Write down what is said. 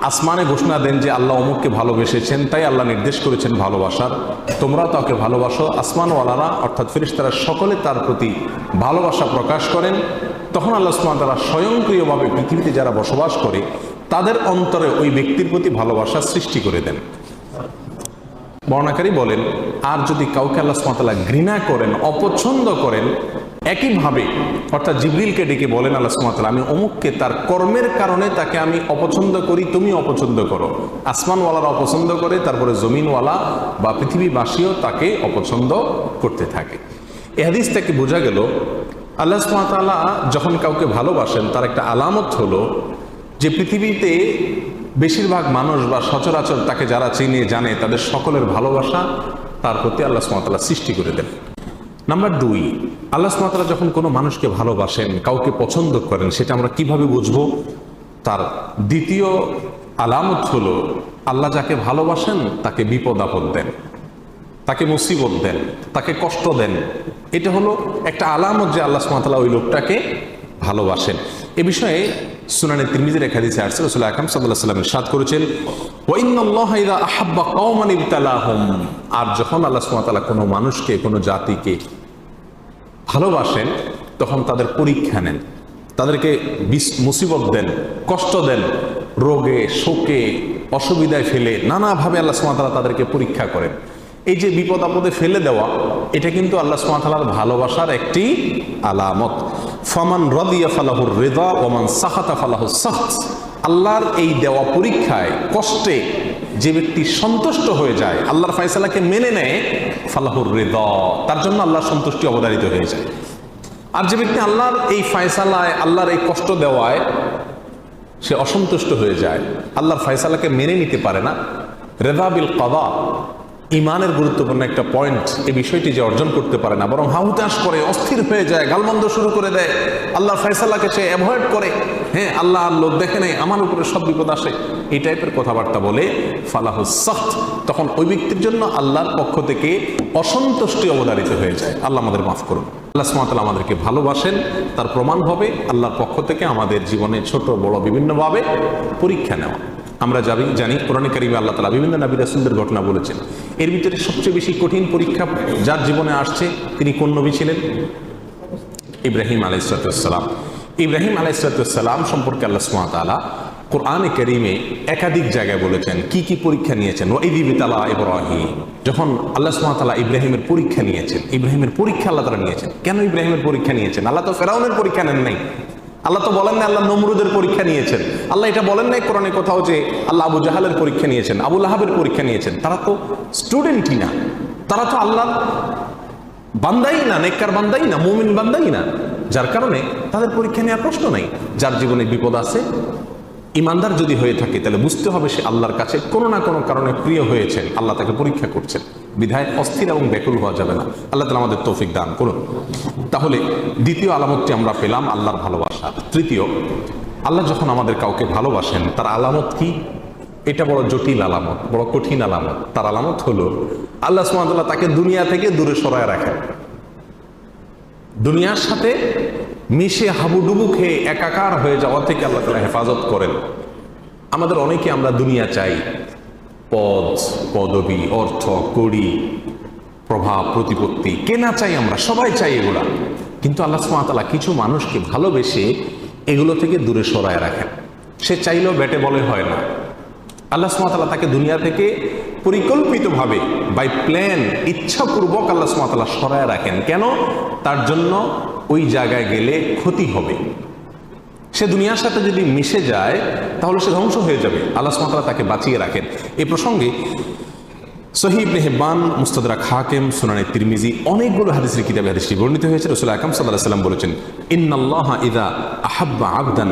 আসমানে ঘোষণা দেন যে আল্লাহ অমুককে ভালোবেসেছেন, তাই আল্লাহ নির্দেশ করেছেন ভালোবাসার, তোমরা তাকে ভালোবাসো, আসমানওয়ালারা অর্থাৎ ফেরেশতারা সকলে তার প্রতি ভালোবাসা প্রকাশ করেন, তখন আল্লাহ সুবহানাহু ওয়া তাআলা স্বয়ংক্রিয়ভাবে পৃথিবীতে যারা বসবাস করে তাদের অন্তরে ওই ব্যক্তির প্রতি ভালোবাসা সৃষ্টি করে দেন। বর্ণাকারী বলেন, আর যদি কাউকে আল্লাহ সুবহানাহু ওয়া তাআলা ঘৃণা করেন, অপছন্দ করেন, একইভাবে অর্থাৎ জিবরিলকে ডেকে বলেন আল্লাহ সুবহানাহু ওয়া তাআলা, আমি অমুককে তার কর্মের কারণে তাকে আমি অপছন্দ করি, তুমি অপছন্দ করো। আসমানওয়ালারা অপছন্দ করে, তারপরে জমিনওয়ালা বা পৃথিবীবাসীও তাকে অপছন্দ করতে থাকে। এই হাদিস থেকে বোঝা গেল আল্লাহ সুবহানাহু ওয়া তাআলা যখন কাউকে ভালোবাসেন তার একটা আলামত হলো যে পৃথিবীতে বেশিরভাগ মানুষ বা সচরাচর তাকে যারা চিনে জানে তাদের সকলের ভালোবাসা তার প্রতি আল্লাহ সুবহানাহু ওয়া তাআলা সৃষ্টি করে দেন। নাম্বার 2, আল্লাহ সুবহানাহু ওয়া তাআলা যখন কোনো মানুষকে ভালোবাসেন, কাউকে পছন্দ করেন, সেটা আমরা কিভাবে বুঝবো? তার দ্বিতীয় আলামত হলো আল্লাহ যাকে ভালোবাসেন তাকে বিপদ আপদ দেন, তাকে মুসিবত দেন, তাকে কষ্ট দেন। এটা হলো একটা আলামত যে আল্লাহ সুবহানাহু ওয়া তাআলা ওই লোকটাকে ভালোবাসেন। এ বিষয়ে সুনানে তিরমিজির এক হাদিসে আসছে, রাসূল আকরাম সাল্লাল্লাহু আলাইহি ওয়াসাল্লাম ইরশাদ করেছেন, ওয়া ইন্নাল্লাহা ইযা আহাব্বা কওমান ইবতালাহুম, আর যখন আল্লাহ সুবহানাহু ওয়া তাআলা কোনো মানুষকে, কোনো জাতিকে ভালোবাসেন তখন তাদের পরীক্ষা নেন, তাদেরকে মুসিবত দেন, কষ্ট দেন, রোগে শোকে অসুবিধায় ফেলে নানাভাবে আল্লাহ সুবহানাহু ওয়া তাআলা তাদেরকে পরীক্ষা করেন। এই যে বিপদ আপদে ফেলে দেওয়া, এটা কিন্তু আল্লাহ সুবহানাহু ওয়া তাআলার ভালোবাসার একটি আলামত। ফামান রাদিয়া ফালাহুর রিদা ওয়া মান সাখাতা ফালাহুস সাখত, আল্লাহর এই দেওয়া পরীক্ষায়, কষ্টে যে ব্যক্তি সন্তুষ্ট হয়ে যায়, আল্লাহর ফয়সালাকে মেনে নেয়, ফালাহুর রিদা, তার জন্য আল্লাহর সন্তুষ্টি অবধারিত হয়ে যায়। আর যে ব্যক্তি আল্লাহর এই ফয়সালায়, আল্লাহর এই কষ্ট দেওয়ায় সে অসন্তুষ্ট হয়ে যায়, আল্লাহর ফয়সালাকে মেনে নিতে পারে না, রিদা বিল কাদা, ইমানের গুরুত্বপূর্ণ একটা পয়েন্ট, এই বিষয়টি যে অর্জন করতে পারে না, বরং হাহুতাশ করে, অস্থির হয়ে যায়, গালমন্দ শুরু করে দেয়, আল্লাহর ফয়সালাকে সে অ্যাভয়েড করে, হ্যাঁ আল্লাহ আর লোক দেখে নেই, আমার উপরে সব বিপদ আসে, এই টাইপের কথাবার্তা বলে, ফালাহুস সাখত, তখন ওই ব্যক্তির জন্য আল্লাহর পক্ষ থেকে অসন্তুষ্টি অবধারিত হয়ে যায়। আল্লাহ আমাদের মাফ করুন। আল্লাহ সুবহানাহু ওয়া তাআলা আমাদেরকে ভালোবাসেন, তার প্রমাণ হবে আল্লাহর পক্ষ থেকে আমাদের জীবনে ছোট বড় বিভিন্নভাবে পরীক্ষা নেওয়া। আমরা জানি কোরআনে কারিমে আল্লাহ তাআলা বিভিন্ন নবী রাসূলদের ঘটনা বলেছেন। এর ভিতরে সবচেয়ে বেশি কঠিন পরীক্ষা যার জীবনে আসছে তিনি কোন নবী ছিলেন? ইব্রাহিম আলাইহিস সালাম। ইব্রাহিম আলাইহিস সালাম সম্পর্কে আল্লাহ সুবহানাহু ওয়া তাআলা কোরআনে কারিমে একাধিক জায়গায় বলেছেন কি কি পরীক্ষা নিয়েছেন। ওয়া ইয ইবতালা ইব্রাহিম, যখন আল্লাহ সুবহানাহু ওয়া তাআলা ইব্রাহিমের পরীক্ষা নিয়েছেন, ইব্রাহিমের পরীক্ষা আল্লাহ তাআলা নিয়েছেন। কেন ইব্রাহিমের পরীক্ষা নিয়েছেন? আল্লাহ তো ফেরাউনের পরীক্ষা নেন নাই, আল্লাহ তো বলেন না আল্লাহ নমরুদের পরীক্ষা নিয়েছেন, আল্লাহ এটা বলেন নাই কোরআনে কোথাও যে আল্লাহ আবু জাহালের পরীক্ষা নিয়েছেন, আবু লাহাবের পরীক্ষা নিয়েছেন। তারা তো স্টুডেন্টই না, তারা তো আল্লাহর বান্দাই না, নেককার বান্দাই না, মুমিন বান্দাই না, যার কারণে তাদের পরীক্ষা নেওয়ার প্রশ্ন নাই। যার জীবনে বিপদ আছে, ইমানদার যদি হয়ে থাকে তাহলে বুঝতে হবে সে আল্লাহর কাছে কোনো না কোনো কারণে প্রিয় হয়েছেন, আল্লাহ তাকে পরীক্ষা করছেন, বিধায় অস্থির এবং ব্যাকুল হওয়া যাবে না। আল্লাহ তাআলা আমাদের তৌফিক দান করুন। তাহলে দ্বিতীয় আলামতটি আমরা পেলাম আল্লাহর ভালোবাসা। তৃতীয়, আল্লাহ যখন আমাদের কাউকে ভালোবাসেন তার আলামত কি? এটা বড় জটিল আলামত, বড় কঠিন আলামত। তার আলামত হলো আল্লাহ সুবহানাহু ওয়া তাআলা তাকে দুনিয়া থেকে দূরে সরায় রাখেন, দুনিয়ার সাথে মিশে হাবুডুবু খেয়ে একাকার হয়ে যাওয়া থেকে আল্লাহ তাআলা হেফাজত করেন। আমাদের অনেকে আমরা দুনিয়া চাই, পদ পদবী, অর্থ কড়ি, প্রভাব প্রতিপত্তি, কেনা চাই, আমরা সবাই চাই এগুলা, কিন্তু আল্লাহ সুবহানাহু ওয়া তাআলা কিছু মানুষকে ভালোবেসে এগুলো থেকে দূরে সরায় রাখেন। সে চাইলেও ব্যাটে বলে হয় না। আল্লাহ সুবহানাহু ওয়া তাআলা তাকে দুনিয়া থেকে পরিকল্পিতভাবে বাই প্ল্যান, ইচ্ছাপূর্বক আল্লাহ সুবহানাহু ওয়া তাআলা সরায় রাখেন। কেন? তার জন্য ওই জায়গায় গেলে ক্ষতি হবে। সে দুনিয়ার সাথে যদি মিশে যায় তাহলে সে ধ্বংস হয়ে যাবে। আল্লাহ সুবহানাহু ওয়া তাআলা তাকে বাঁচিয়ে রাখেন। এই প্রসঙ্গে সহিহ ইবনে হিব্বান, মুস্তাদরাক হাকিম, সুনানে তিরমিজি অনেকগুলো হাদিসের কিতাবে হাদিসটি বর্ণিত হয়েছে। রাসূল আকরাম সাল্লাল্লাহু আলাইহি ওয়াসাল্লাম বলেছেন, ইন্নাল্লাহা ইযা আহাব্বা আবদান